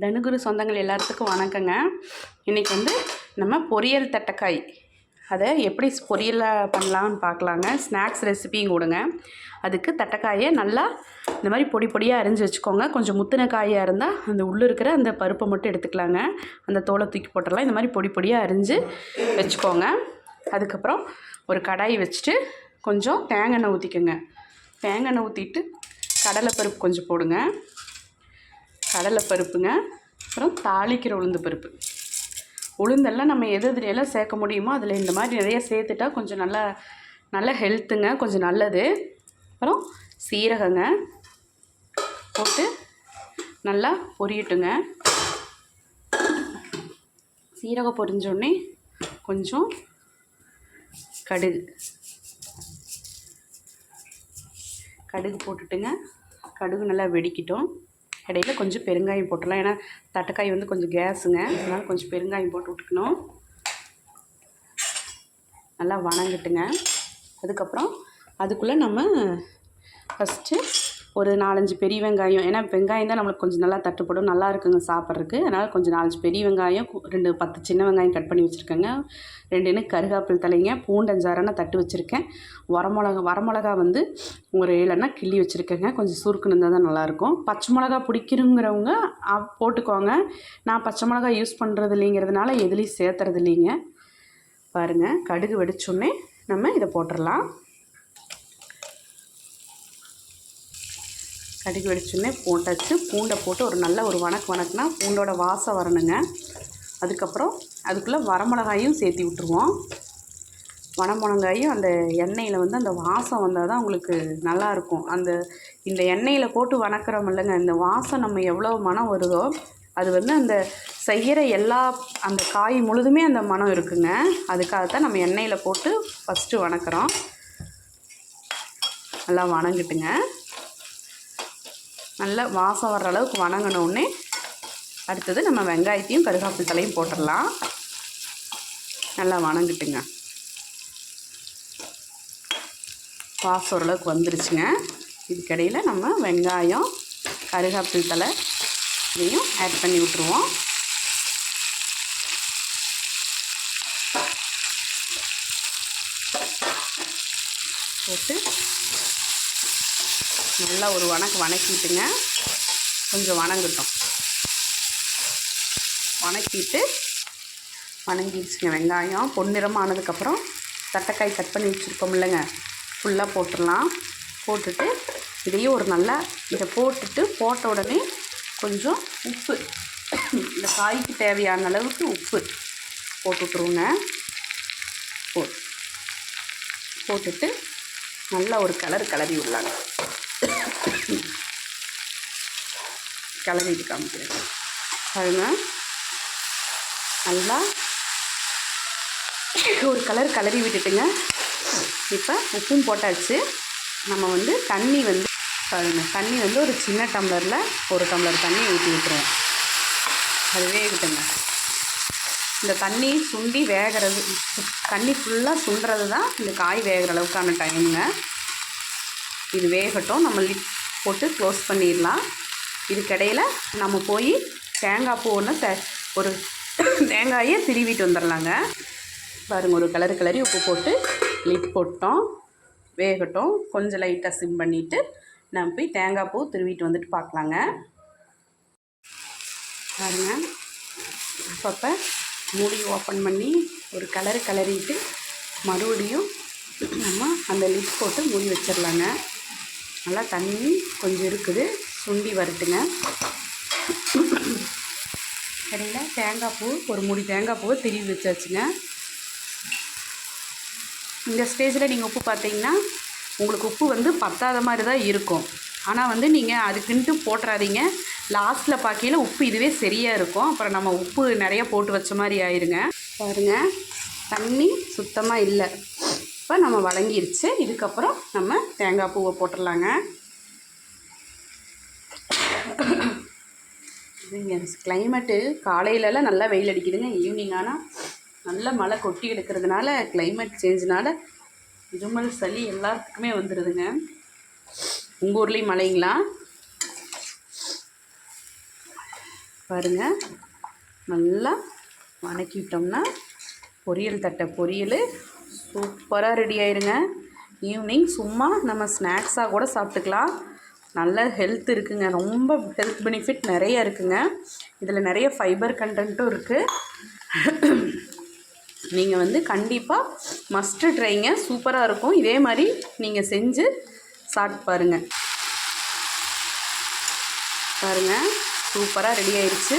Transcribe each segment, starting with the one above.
தனுகுரு சொந்தங்கள் எல்லாத்துக்கும் வணக்கங்க. இன்றைக்கி நம்ம பொரியல் தட்டைக்காய் அதை எப்படி பொரியலாக பண்ணலான்னு பார்க்கலாங்க. ஸ்நாக்ஸ் ரெசிபியும் கொடுங்க. அதுக்கு தட்டைக்காயை நல்லா இந்த மாதிரி பொடி பொடியாக அரிஞ்சு வச்சுக்கோங்க. கொஞ்சம் முத்தின காயாக இருந்தால் அந்த உள்ளே இருக்கிற அந்த பருப்பை மட்டும் எடுத்துக்கலாங்க. அந்த தோலை தூக்கி போட்டுடலாம். இந்த மாதிரி பொடி பொடியாக அரிஞ்சு வச்சுக்கோங்க. அதுக்கப்புறம் ஒரு கடாய் வச்சுட்டு கொஞ்சம் தேங்காய் எண்ணெய் ஊற்றிக்கோங்க. தேங்காய் எண்ணெய் ஊற்றிட்டு கடலைப்பருப்பு கொஞ்சம் போடுங்க. கடலைப்பருப்புங்க. அப்புறம் தாளிக்கிற உளுந்து பருப்பு. உளுந்தெல்லாம் நம்ம எதுலையெல்லாம் சேர்க்க முடியுமோ அதில் இந்த மாதிரி நிறைய சேர்த்துட்டா கொஞ்சம் நல்ல ஹெல்த்துங்க, கொஞ்சம் நல்லது. அப்புறம் சீரகங்க போட்டு நல்லா பொரியட்டுங்க. சீரகம் பொரிஞ்சோடனே கொஞ்சம் கடுகு போட்டுட்டுங்க. கடுகு நல்லா வெடிக்கிட்டோம். இடையில கொஞ்சம் பெருங்காயம் போட்டுடலாம். ஏன்னா தட்டைக்காய் கொஞ்சம் கேஸுங்க, அதனால் கொஞ்சம் பெருங்காயம் போட்டு விட்டுக்கணும். நல்லா வணங்கிட்டுங்க. அதுக்கப்புறம் அதுக்குள்ளே நம்ம ஃபஸ்ட்டு ஒரு 4-5 பெரிய வெங்காயம், ஏன்னா வெங்காயம் தான் நம்மளுக்கு கொஞ்சம் நல்லா தட்டுப்படும், நல்லா இருக்குங்க சாப்பிட்றதுக்கு. அதனால் கொஞ்சம் 4-5 பெரிய வெங்காயம், 10 சின்ன வெங்காயம் கட் பண்ணி வச்சுருக்கேங்க. 2 கருகாப்பில் தலைங்க, பூண்டு 5 தட்டு வச்சுருக்கேன். வரமிளகா ஒரு 7 கிள்ளி வச்சுருக்கேங்க. கொஞ்சம் சுருக்குன்னு இருந்தால் தான் நல்லாயிருக்கும். பச்சை மிளகா பிடிக்கிறவங்க போட்டுக்கோங்க. நான் பச்சை மிளகா யூஸ் பண்ணுறது இல்லைங்கிறதுனால எதுலேயும் சேர்த்துறது இல்லைங்க. பாருங்கள், கடுகு வெடிச்சோடனே நம்ம இதை போட்டுடலாம். கடுகு வெடிச்சோடனே போட்டாச்சு. பூண்டை போட்டு ஒரு நல்ல ஒரு வணக்குனா பூண்டோட வாசம் வரணுங்க. அதுக்கப்புறம் அதுக்குள்ளே வரமிளகாயும் சேர்த்தி விட்டுருவோம். வனமிளகாயும் அந்த எண்ணெயில் அந்த வாசம் வந்தால் தான் உங்களுக்கு நல்லாயிருக்கும். இந்த எண்ணெயில் போட்டு வணக்கிறோம் இல்லைங்க, இந்த வாசம் நம்ம எவ்வளோ மனம் வருதோ அது அந்த செய்கிற அந்த காய் முழுதுமே அந்த மனம் இருக்குங்க. அதுக்காகத்தான் நம்ம எண்ணெயில் போட்டு ஃபஸ்ட்டு வணக்கிறோம். நல்லா வணங்கிட்டுங்க. நல்லா வாசம் வர்ற அளவுக்கு வணங்கினோடனே அடுத்தது நம்ம வெங்காயத்தையும் கருகாப்பில் தலையும் போட்டுடலாம். நல்லா வணங்கிட்டுங்க. வாசம் ஓரளவுக்கு வந்துருச்சுங்க. இதுக்கிடையில் நம்ம வெங்காயம் கருகாப்பில் தலை இதையும் ஆட் பண்ணி விட்டுருவோம். போட்டு நல்லா ஒரு வணக்கிட்டுங்க. கொஞ்சம் வணங்கட்டும். வணங்கிடுச்சுங்க. வெங்காயம் பொன்னிறமானதுக்கப்புறம் தட்டைக்காய் கட் பண்ணி வச்சுருக்கோம் இல்லைங்க, ஃபுல்லாக போட்டுடலாம். போட்டுட்டு இதையும் இதை போட்ட உடனே கொஞ்சம் உப்பு, இந்த காய்க்கு தேவையான அளவுக்கு உப்பு போட்டுட்ருவோங்க. போட்டுட்டு நல்லா ஒரு கிளறி விடலாங்க. கிளறிட்டு காமிக்கிறேன் பாருங்க. நல்லா ஒரு கிளறி விட்டுட்டுங்க. இப்போ உப்பும் போட்டாச்சு. நம்ம தண்ணி பாருங்க, தண்ணி ஒரு சின்ன டம்ளரில் 1 டம்ளர் தண்ணி ஊற்றி விட்டுருவோம். அது வேகட்டுங்க. இந்த தண்ணி சுண்டி வேகிறது, தண்ணி ஃபுல்லாக சுண்டுறது தான் இந்த காய் வேகிற அளவுக்கான டைமுங்க. இது வேகட்டும். நம்ம லிட் போட்டு க்ளோஸ் பண்ணிடலாம். இதுக்கிடையில் நம்ம போய் தேங்காய் பூ ஒரு தேங்காயை திருவிட்டு வந்துடலாங்க. பாருங்கள், ஒரு கிளறி உப்பு போட்டு லிட் போட்டோம். வேகட்டும். கொஞ்சம் லைட்டாக சிம் பண்ணிவிட்டு நம்ம போய் தேங்காய் பூ திருவிட்டு வந்துட்டு பார்க்கலாங்க. பாருங்கள், அப்பப்போ மூடி ஓப்பன் பண்ணி ஒரு கிளறிட்டு மறுபடியும் நம்ம அந்த லிட் போட்டு மூடி வச்சிடலாங்க. நல்லா தண்ணி கொஞ்சம் இருக்குது, சுண்டி வரட்டுங்க. கடையில் தேங்காய் பூ ஒரு மூடி தேங்காய் பூவை திருவி வச்சாச்சுங்க. இந்த ஸ்டேஜில் நீங்கள் உப்பு பார்த்தீங்கன்னா உங்களுக்கு உப்பு பத்தாத மாதிரி தான் இருக்கும். ஆனால் நீங்கள் அதுக்குன்ட்டு போட்டுறாதீங்க. லாஸ்ட்டில் பார்க்கையில் உப்பு இதுவே சரியாக இருக்கும். அப்புறம் நம்ம உப்பு நிறைய போட்டு வச்ச மாதிரி ஆயிருங்க. பாருங்கள், தண்ணி சுத்தமாக இல்லை. இப்போ நம்ம வழங்கிருச்சு. இதுக்கப்புறம் நம்ம தேங்காய் பூவை போட்டுடலாங்க. கிளைமேட்டு காலையிலலாம் நல்லா வெயில் அடிக்குதுங்க. ஈவினிங் ஆனால் நல்ல மழை கொட்டி எடுக்கிறதுனால கிளைமேட் சேஞ்சுனால இருமல் சளி எல்லாத்துக்குமே வந்துடுதுங்க. உங்கள் ஊர்லேயும் மழைங்களா? பாருங்கள், நல்லா வணக்கிட்டோம்னா பொரியல் தட்டை பொரியல் சூப்பராக ரெடி ஆயிருங்க. ஈவினிங் சும்மா நம்ம ஸ்நாக்ஸாக கூட சாப்பிட்டுக்கலாம். நல்ல ஹெல்த் இருக்குங்க, ரொம்ப ஹெல்த் பெனிஃபிட் நிறைய இருக்குங்க. இதில் நிறைய ஃபைபர் கண்டென்ட்டும் இருக்குது. நீங்கள் வந்து கண்டிப்பாக மஸ்ட்டு ட்ரைங்க, சூப்பராக இருக்கும். இதே மாதிரி நீங்கள் செஞ்சு சாப்பிட்டு பாருங்கள். சூப்பராக ரெடி ஆயிடுச்சு,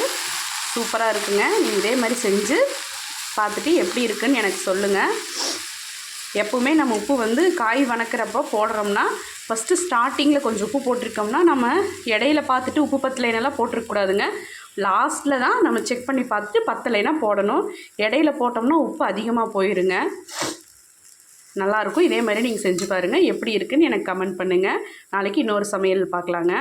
சூப்பராக இருக்குங்க. நீங்கள் இதே மாதிரி செஞ்சு பார்த்துட்டு எப்படி இருக்குன்னு எனக்கு சொல்லுங்கள். எப்போவுமே நம்ம உப்பு வந்து காய் வணக்கிறப்போ போடுறோம்னா ஃபஸ்ட்டு ஸ்டார்டிங்கில் கொஞ்சம் உப்பு போட்டிருக்கோம்னா நம்ம இடையில பார்த்துட்டு உப்பு பத்தலைனெல்லாம் போட்டிருக்கக்கூடாதுங்க. லாஸ்ட்டில் தான் நம்ம செக் பண்ணி பார்த்துட்டு பத்தலைனா போடணும். இடையில போட்டோம்னா உப்பு அதிகமாக போயிருங்க. நல்லாயிருக்கும். இதே மாதிரி நீங்கள் செஞ்சு பாருங்கள். எப்படி இருக்குன்னு எனக்கு கமெண்ட் பண்ணுங்கள். நாளைக்கு இன்னொரு சமையல் பார்க்கலாங்க.